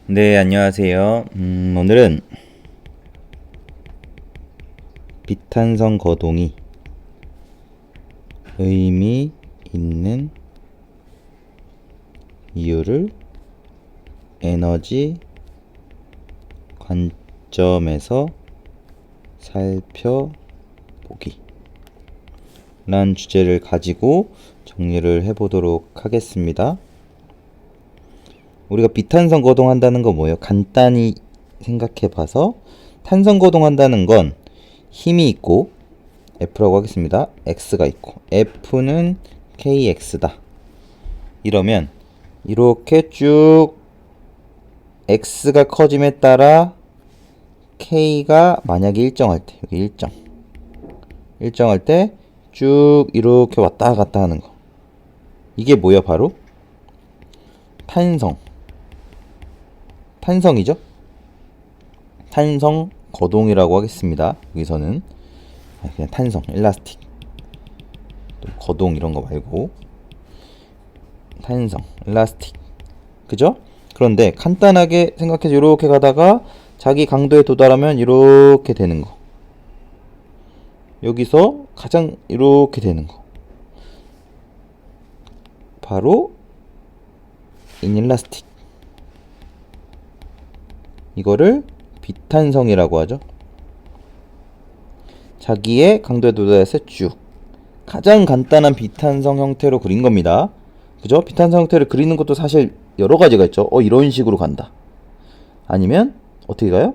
네, 안녕하세요. 오늘은 비탄성 거동이 의미 있는 이유를 에너지 관점에서 살펴보기 라는 주제를 가지고 정리를 해보도록 하겠습니다. 우리가 비탄성 거동한다는 거 뭐예요? 간단히 생각해봐서 탄성 거동한다는 건 힘이 있고 F라고 하겠습니다. X가 있고 F는 KX다. 이러면 이렇게 쭉 X가 커짐에 따라 K가 만약에 일정할 때 여기 일정할 때 쭉 이렇게 왔다 갔다 하는 거, 이게 뭐야? 바로 탄성이죠. 탄성 거동이라고 하겠습니다. 여기서는 그냥 탄성, 일라스틱, 거동 이런 거 말고 탄성, 일라스틱, 그죠? 그런데 간단하게 생각해서 이렇게 가다가 자기 강도에 도달하면 이렇게 되는 거, 여기서 가장 이렇게 되는 거, 바로 인일라스틱, 이거를 비탄성이라고 하죠. 자기의 강도에 도달해서 쭉 가장 간단한 비탄성 형태로 그린 겁니다. 그죠? 비탄성 형태를 그리는 것도 사실 여러 가지가 있죠. 이런 식으로 간다. 아니면 어떻게 가요?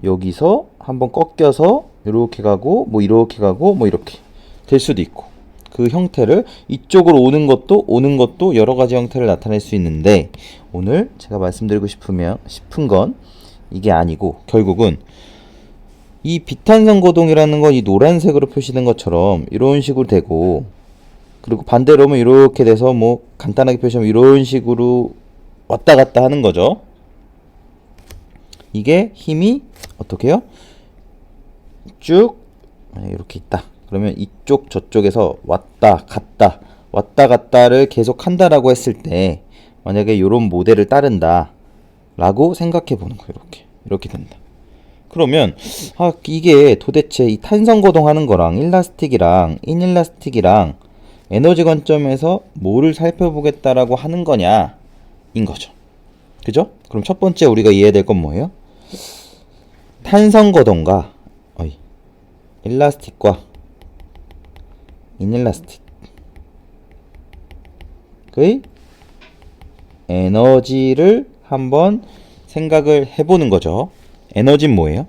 여기서 한번 꺾여서 이렇게 가고 뭐 이렇게 가고 뭐 이렇게 될 수도 있고, 그 형태를 이쪽으로 오는 것도 여러 가지 형태를 나타낼 수 있는데, 오늘 제가 말씀드리고 싶은 건 이게 아니고, 결국은 이 비탄성 거동이라는 건 이 노란색으로 표시된 것처럼 이런 식으로 되고, 그리고 반대로 하면 이렇게 돼서 뭐 간단하게 표시하면 이런 식으로 왔다 갔다 하는 거죠. 이게 힘이 어떻게 해요? 쭉 이렇게 있다. 그러면 이쪽 저쪽에서 왔다 갔다를 계속 한다라고 했을 때, 만약에 이런 모델을 따른다 라고 생각해 보는 거예요. 이렇게 된다. 그러면 이게 도대체 이 탄성 거동하는 거랑 일라스틱이랑 인일라스틱이랑 에너지 관점에서 뭐를 살펴보겠다라고 하는 거냐 인 거죠. 그죠? 그럼 첫 번째 우리가 이해해야 될 건 뭐예요? 탄성 거동과 일라스틱과 인일라스틱의 에너지를 한번 생각을 해보는 거죠. 에너지는 뭐예요?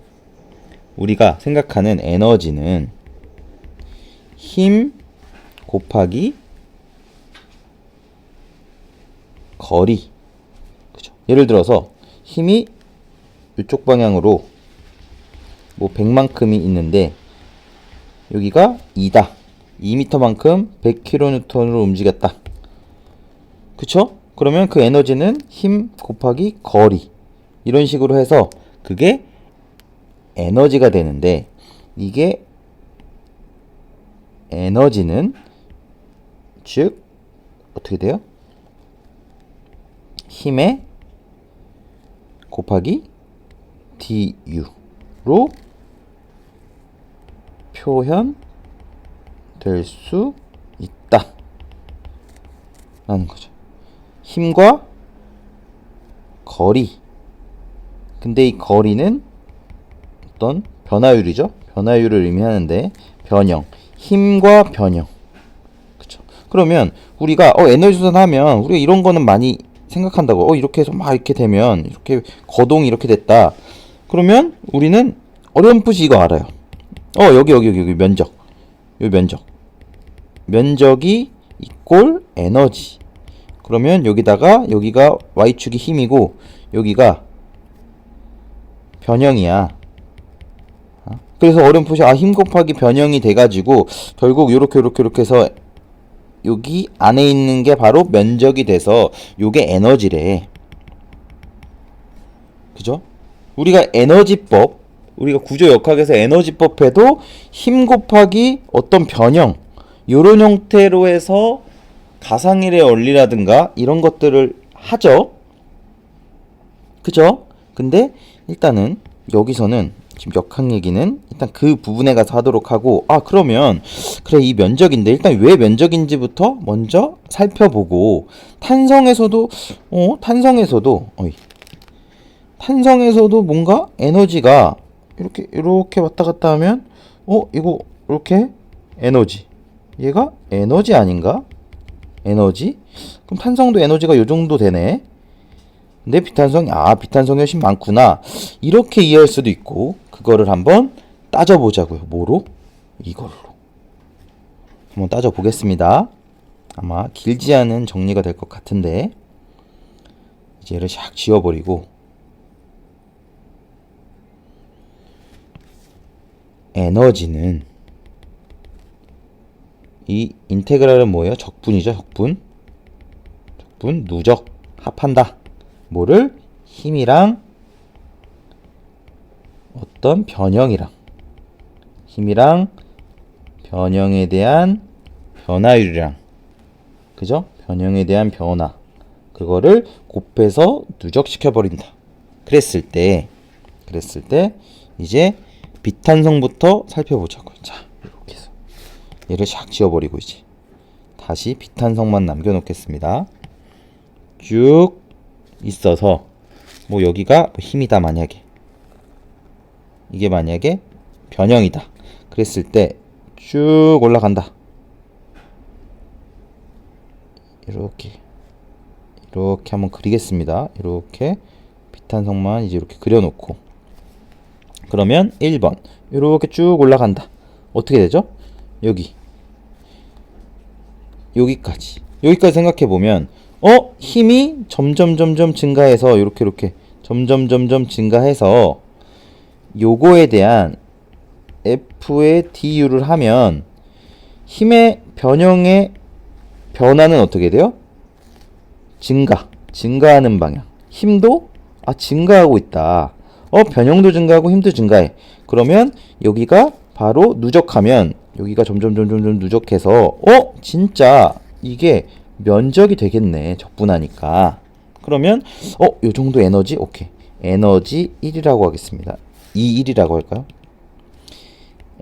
우리가 생각하는 에너지는 힘 곱하기 거리. 그죠? 예를 들어서 힘이 이쪽 방향으로 뭐 100만큼이 있는데 여기가 2다. 2m만큼 100kN으로 움직였다. 그쵸? 그러면 그 에너지는 힘 곱하기 거리, 이런 식으로 해서 그게 에너지가 되는데, 이게 에너지는 즉 어떻게 돼요? 힘의 곱하기 du로 표현될 수 있다 라는 거죠. 힘과 거리. 근데 이 거리는 어떤 변화율이죠. 변화율을 의미하는데, 변형, 힘과 변형. 그쵸? 그러면 우리가 에너지 수산하면 우리가 이런 거는 많이 생각한다고. 이렇게 해서 막 이렇게 되면 이렇게 거동이 이렇게 됐다. 그러면 우리는 어렴풋이 이거 알아요. 여기 면적. 여기 면적이 이꼴 에너지. 그러면 여기가 y축이 힘이고 여기가 변형이야. 그래서 어렴풋이 힘 곱하기 변형이 돼가지고 결국 요렇게 해서 여기 안에 있는 게 바로 면적이 돼서 요게 에너지래. 그죠? 우리가 우리가 구조역학에서 에너지법에도 힘 곱하기 어떤 변형, 요런 형태로 해서 가상일의 원리라든가 이런 것들을 하죠. 그죠? 근데 일단은 여기서는 지금 역학 얘기는 일단 그 부분에 가서 하도록 하고, 그러면 그래, 이 면적인데 일단 왜 면적인지부터 먼저 살펴보고, 탄성에서도 뭔가 에너지가 이렇게 왔다 갔다 하면, 이거 이렇게 에너지, 얘가 에너지 아닌가? 에너지? 그럼 탄성도 에너지가 요 정도 되네. 근데 비탄성이 훨씬 많구나, 이렇게 이해할 수도 있고, 그거를 한번 따져보자고요. 뭐로? 이걸로 한번 따져보겠습니다. 아마 길지 않은 정리가 될 것 같은데, 이제 얘를 샥 지워버리고, 에너지는, 이 인테그랄은 뭐예요? 적분이죠. 적분, 누적, 합한다. 뭐를? 힘이랑 어떤 변형이랑, 힘이랑 변형에 대한 변화율이랑, 그죠? 변형에 대한 변화, 그거를 곱해서 누적시켜 버린다. 그랬을 때 이제 비탄성부터 살펴보자고요. 자, 이렇게 해서 얘를 샥 지워버리고, 이제 다시 비탄성만 남겨놓겠습니다. 쭉 있어서, 뭐 여기가 힘이다, 만약에 이게 만약에 변형이다 그랬을 때 쭉 올라간다. 이렇게 한번 그리겠습니다. 이렇게 비탄성만 이제 이렇게 그려놓고, 그러면 1번 이렇게 쭉 올라간다. 어떻게 되죠? 여기까지 생각해보면, 힘이 점점 증가해서 이렇게 점점 증가해서 요거에 대한 F의 DU를 하면 힘의 변형의 변화는 어떻게 돼요? 증가하는 방향. 힘도 증가하고 있다. 변형도 증가하고 힘도 증가해. 그러면 여기가 바로 누적하면, 여기가 점점 누적해서 진짜 이게 면적이 되겠네, 적분하니까. 그러면 요 정도 에너지, 오케이, 에너지 1이라고 하겠습니다. 1이라고 할까요?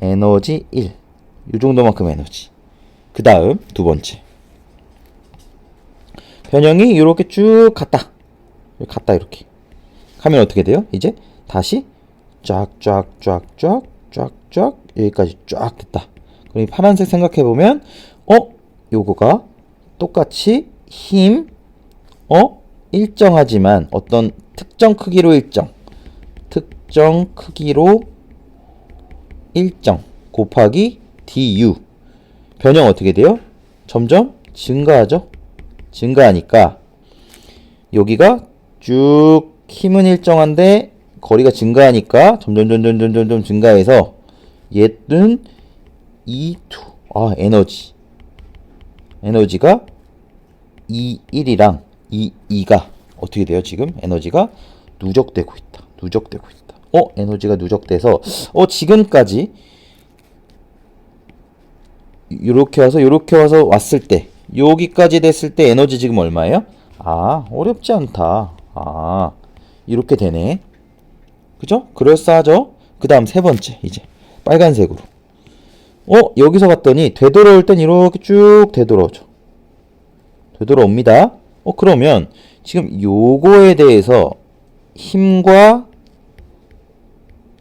에너지 1, 요 정도만큼 에너지. 그 다음 두 번째, 변형이 이렇게 쭉 갔다 이렇게 하면 어떻게 돼요? 이제 다시 쫙쫙 여기까지 쫙 됐다. 그럼 이 파란색 생각해보면, 요거가 똑같이 힘 일정하지만 어떤 특정 크기로 일정 곱하기 du, 변형 어떻게 돼요? 점점 증가하죠. 증가하니까 여기가 쭉 힘은 일정한데 거리가 증가하니까 점점 증가해서 얘는 E2, 에너지가 E1이랑 E2가 어떻게 돼요? 지금 에너지가 누적되고 있다. 에너지가 누적돼서 지금까지 요렇게 와서 왔을 때, 여기까지 됐을 때 에너지 지금 얼마예요? 어렵지 않다. 이렇게 되네. 그죠? 그럴싸하죠? 그 다음 세 번째, 이제 빨간색으로. 여기서 봤더니 되돌아올 땐 이렇게 쭉 되돌아옵니다. 그러면 지금 요거에 대해서 힘과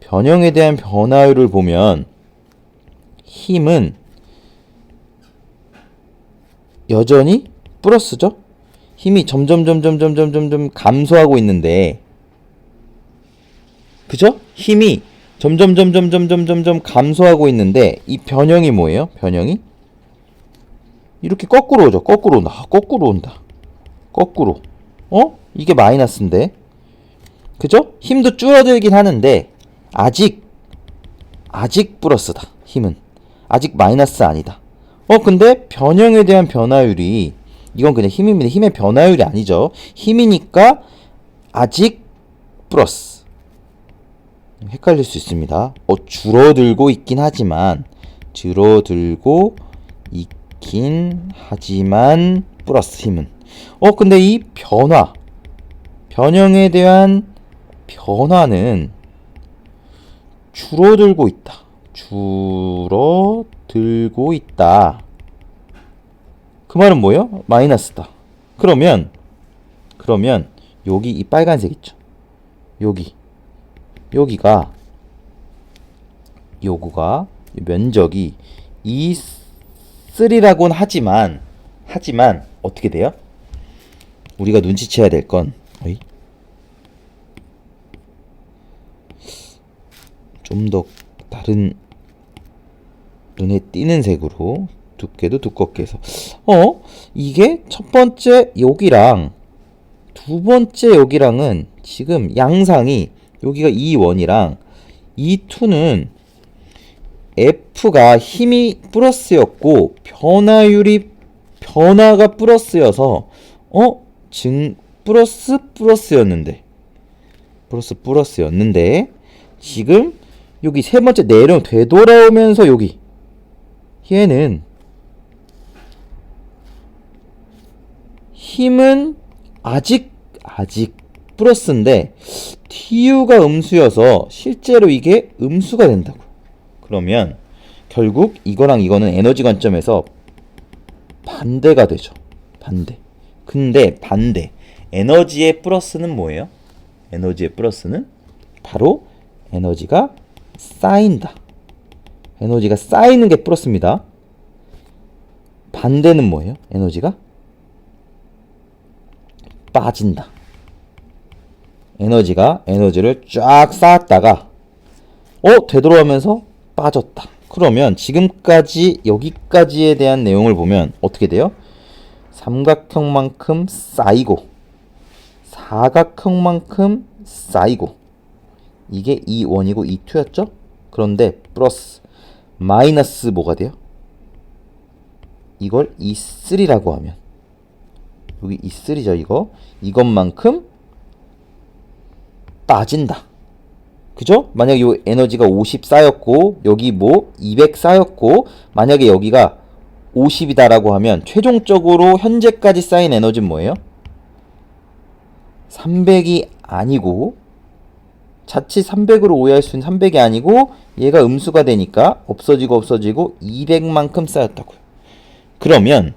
변형에 대한 변화율을 보면, 힘은 여전히 플러스죠? 힘이 점점 감소하고 있는데, 그죠? 힘이 점점 감소하고 있는데, 이 변형이 뭐예요? 변형이 이렇게 거꾸로 오죠. 거꾸로 온다. 이게 마이너스인데, 그죠? 힘도 줄어들긴 하는데 아직 플러스다. 힘은 아직 마이너스 아니다. 근데 변형에 대한 변화율이, 이건 그냥 힘입니다. 힘의 변화율이 아니죠. 힘이니까 아직 플러스. 헷갈릴 수 있습니다. 줄어들고 있긴 하지만 플러스 힘은. 근데 이 변형에 대한 변화는 줄어들고 있다. 줄어들고 있다. 그 말은 뭐예요? 마이너스다. 그러면 여기 이 빨간색 있죠? 여기가 요거가 면적이 E3라고는 하지만 어떻게 돼요? 우리가 눈치채야 될 건 좀 더 다른 눈에 띄는 색으로 두께도 두껍게 해서 이게 첫 번째 여기랑 두 번째 여기랑은 지금 양상이 여기가 E1이랑 E2는 F가 힘이 플러스였고 변화가 플러스여서 플러스였는데 지금 여기 세 번째 내려 되돌아오면서 여기 얘는 힘은 아직 플러스인데 TU가 음수여서 실제로 이게 음수가 된다고. 그러면 결국 이거랑 이거는 에너지 관점에서 반대가 되죠. 근데 에너지의 플러스는 뭐예요? 에너지의 플러스는 바로 에너지가 쌓인다. 에너지가 쌓이는 게 플러스입니다. 반대는 뭐예요? 에너지가 빠진다. 에너지를 쫙 쌓았다가 되돌아오면서 빠졌다. 그러면 지금까지 여기까지에 대한 내용을 보면 어떻게 돼요? 삼각형만큼 쌓이고 사각형만큼 쌓이고 이게 E1이고 E2였죠? 그런데 플러스 마이너스 뭐가 돼요? 이걸 E3라고 하면 여기 E3죠. 이것만큼 빠진다. 그죠? 만약에 이 에너지가 50 쌓였고 여기 200 쌓였고 만약에 여기가 50이다라고 하면 최종적으로 현재까지 쌓인 에너지는 뭐예요? 300이 아니고 자칫 300으로 오해할 수 있는 300이 아니고 얘가 음수가 되니까 없어지고 200만큼 쌓였다고요. 그러면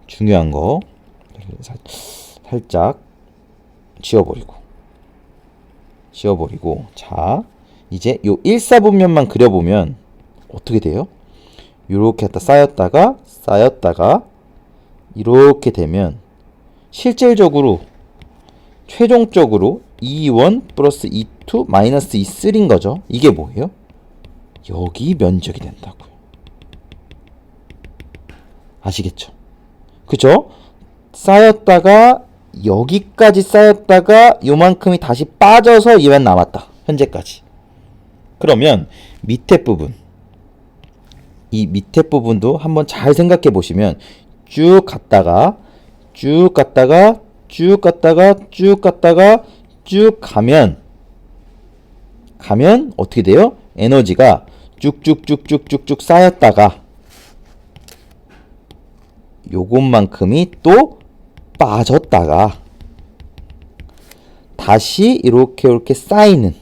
중요한 거 살짝 지워버리고 자 이제 요 1사분면만 그려보면 어떻게 돼요? 요렇게 했다 쌓였다가 이렇게 되면 실질적으로 최종적으로 E1 플러스 E2 마이너스 E3인 거죠. 이게 뭐예요? 여기 면적이 된다고요. 아시겠죠? 그죠? 쌓였다가 여기까지 쌓였다가 요만큼이 다시 빠져서 얘만 남았다. 현재까지. 그러면 이 밑에 부분도 한번 잘 생각해 보시면 쭉 갔다가 가면 어떻게 돼요? 에너지가 쭉쭉쭉쭉쭉쭉 쌓였다가 요것만큼이 또 빠졌다가 다시 이렇게 쌓이는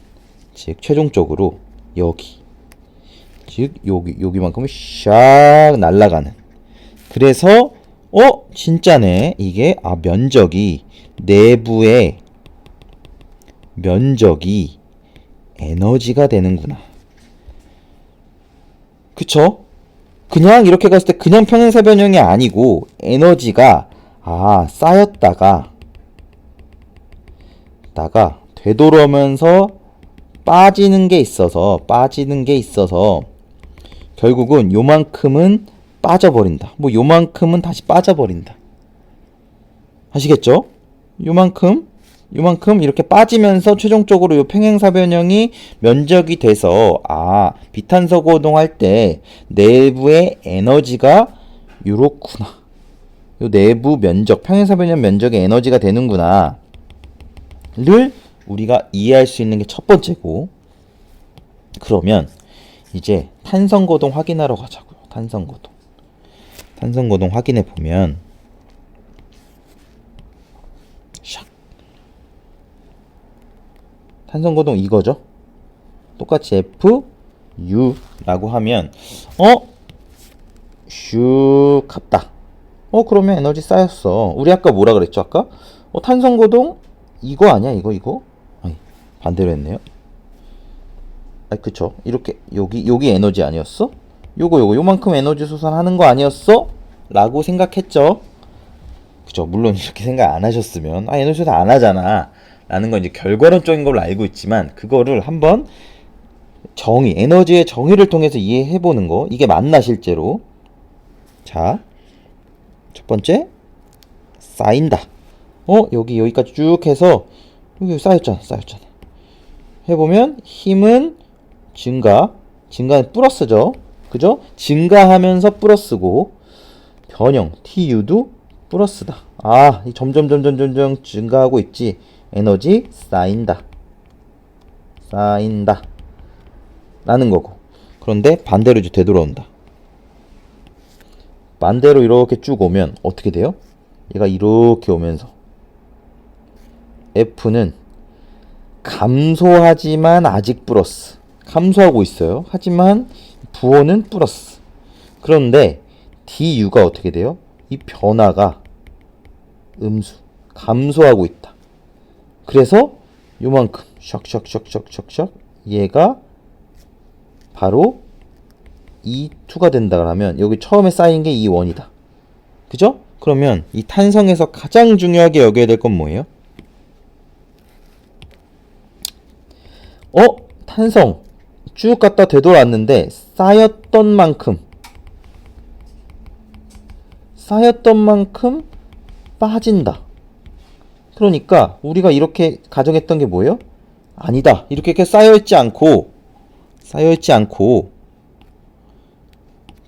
즉 최종적으로 여기만큼은 샥 날아가는. 그래서 진짜네. 이게 면적이 내부의 면적이 에너지가 되는구나. 그쵸? 그냥 이렇게 갔을 때 그냥 평행사 변형이 아니고 에너지가 쌓였다가 되돌아오면서 빠지는 게 있어서 결국은 요만큼은 빠져버린다. 요만큼은 다시 빠져버린다. 아시겠죠? 요만큼 이렇게 빠지면서 최종적으로 요 평행사 변형이 면적이 돼서 비탄소 고동할 때 내부의 에너지가 요렇구나. 요 내부 면적, 평행사 변형 면적의 에너지가 되는구나. 를 우리가 이해할 수 있는 게 첫 번째고. 그러면 이제 탄성거동 확인하러 가자고요. 탄성거동 확인해 보면 탄성 거동 이거죠. 똑같이 F, U 라고 하면 슉 갔다. 그러면 에너지 쌓였어. 우리 아까 뭐라 그랬죠? 아까 탄성 거동 이거 아니야? 이거? 아니, 반대로 했네요. 그쵸. 이렇게 여기 에너지 아니었어? 요만큼 에너지 소산하는 거 아니었어? 라고 생각했죠. 그쵸. 물론 이렇게 생각 안 하셨으면 에너지 소산 안 하잖아 라는 건 이제 결과론적인 걸로 알고 있지만, 그거를 한번 에너지의 정의를 통해서 이해해 보는 거, 이게 맞나 실제로. 자, 첫 번째 쌓인다. 여기까지 쭉 해서 여기 쌓였잖아. 해보면 힘은 증가는 플러스죠. 그죠? 증가하면서 플러스고, 변형 TU도 플러스다. 이 점점 증가하고 있지. 에너지 쌓인다 라는 거고. 그런데 반대로 이제 되돌아온다. 반대로 이렇게 쭉 오면 어떻게 돼요? 얘가 이렇게 오면서 F는 감소하지만 아직 플러스. 감소하고 있어요. 하지만 부호는 플러스. 그런데 DU가 어떻게 돼요? 이 변화가 음수. 감소하고 있다. 그래서 요만큼 샥 얘가 바로 E2가 된다 그러면 여기 처음에 쌓인 게 E1이다. 그죠? 그러면 이 탄성에서 가장 중요하게 여겨야 될 건 뭐예요? 탄성 쭉 갔다 되돌아왔는데 쌓였던 만큼 빠진다. 그러니까 우리가 이렇게 가정했던 게 뭐예요? 아니다. 이렇게 쌓여있지 않고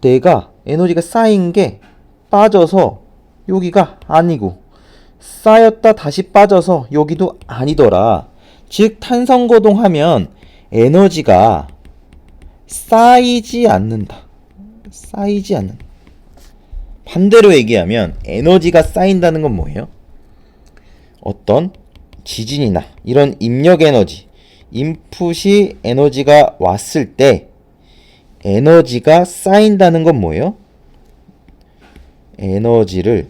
내가 에너지가 쌓인 게 빠져서 여기가 아니고, 쌓였다 다시 빠져서 여기도 아니더라. 즉 탄성 거동하면 에너지가 쌓이지 않는다. 반대로 얘기하면 에너지가 쌓인다는 건 뭐예요? 어떤 지진이나 이런 입력 에너지, 인풋이 에너지가 왔을 때 에너지가 쌓인다는 건 뭐예요? 에너지를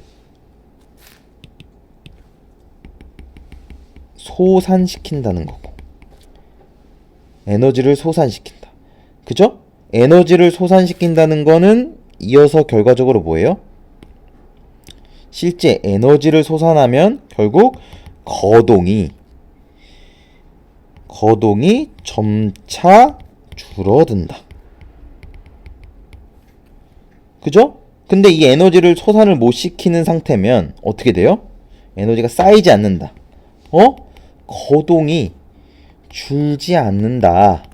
소산시킨다는 거고. 에너지를 소산시킨다. 그죠? 에너지를 소산시킨다는 거는 이어서 결과적으로 뭐예요? 실제 에너지를 소산하면 결국 거동이 점차 줄어든다. 그죠? 근데 이 에너지를 소산을 못 시키는 상태면 어떻게 돼요? 에너지가 쌓이지 않는다. 거동이 줄지 않는다.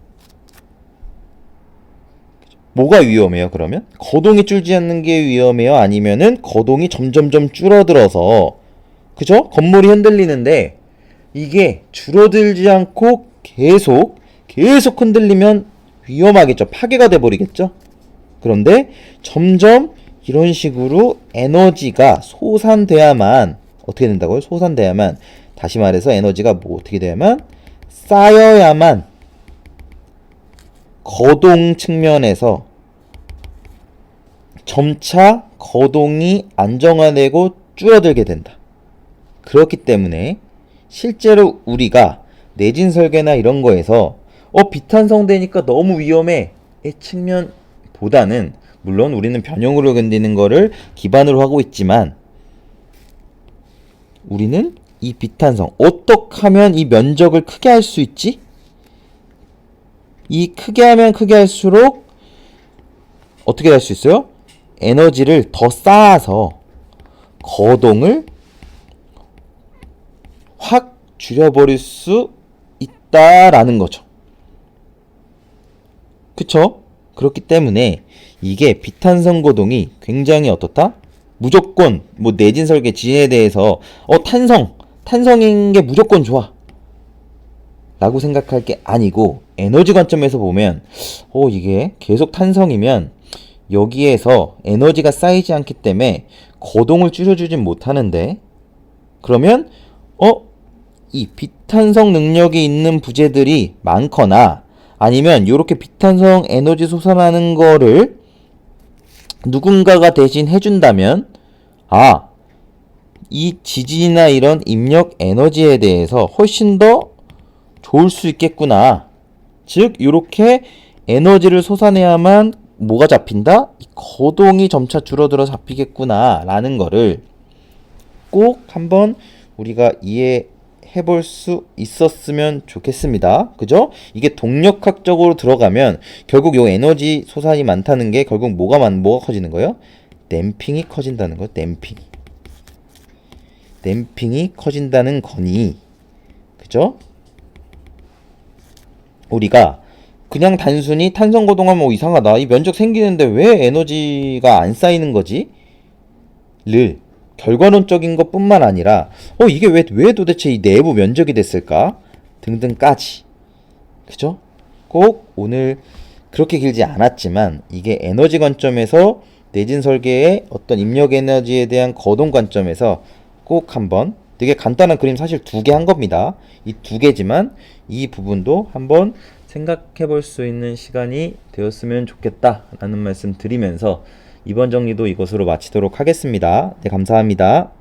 뭐가 위험해요, 그러면? 거동이 줄지 않는 게 위험해요? 아니면은 거동이 점점점 줄어들어서, 그죠? 건물이 흔들리는데 이게 줄어들지 않고 계속 흔들리면 위험하겠죠. 파괴가 돼버리겠죠. 그런데 점점 이런 식으로 에너지가 소산돼야만 어떻게 된다고요? 소산돼야만, 다시 말해서 에너지가 어떻게 돼야만, 쌓여야만 거동 측면에서 점차 거동이 안정화되고 줄어들게 된다. 그렇기 때문에 실제로 우리가 내진 설계나 이런 거에서 비탄성되니까 너무 위험해 의 측면보다는, 물론 우리는 변형으로 견디는 거를 기반으로 하고 있지만, 우리는 이 비탄성 어떻게 하면 이 면적을 크게 할 수 있지? 이 크게 하면 크게 할수록 어떻게 할 수 있어요? 에너지를 더 쌓아서 거동을 확 줄여버릴 수 있다라는 거죠. 그쵸? 그렇기 때문에 이게 비탄성 거동이 굉장히 어떻다? 무조건 내진 설계 지진에 대해서 탄성인 게 무조건 좋아 라고 생각할 게 아니고, 에너지 관점에서 보면 이게 계속 탄성이면 여기에서 에너지가 쌓이지 않기 때문에 거동을 줄여주진 못하는데, 그러면 이 비탄성 능력이 있는 부재들이 많거나 아니면 이렇게 비탄성 에너지 솟아나는 거를 누군가가 대신 해준다면 이 지진이나 이런 입력 에너지에 대해서 훨씬 더 좋을 수 있겠구나. 즉 이렇게 에너지를 솟아내야만 뭐가 잡힌다? 거동이 점차 줄어들어 잡히겠구나 라는 거를 꼭 한번 우리가 이해해 볼 수 있었으면 좋겠습니다. 그죠? 이게 동력학적으로 들어가면 결국 요 에너지 솟아이 많다는 게 결국 뭐가 커지는 거예요? 댐핑이 커진다는 거예요. 댐핑이 커진다는 거니. 그죠? 우리가 그냥 단순히 탄성 거동하면 이상하다. 이 면적 생기는데 왜 에너지가 안 쌓이는 거지? 를 결과론적인 것 뿐만 아니라 이게 왜 도대체 이 내부 면적이 됐을까? 등등까지. 그죠? 꼭 오늘 그렇게 길지 않았지만 이게 에너지 관점에서 내진 설계의 어떤 입력 에너지에 대한 거동 관점에서 꼭 한번 되게 간단한 그림 사실 2개 한 겁니다. 이 2개지만 이 부분도 한번 생각해 볼 수 있는 시간이 되었으면 좋겠다 라는 말씀 드리면서 이번 정리도 이것으로 마치도록 하겠습니다. 네, 감사합니다.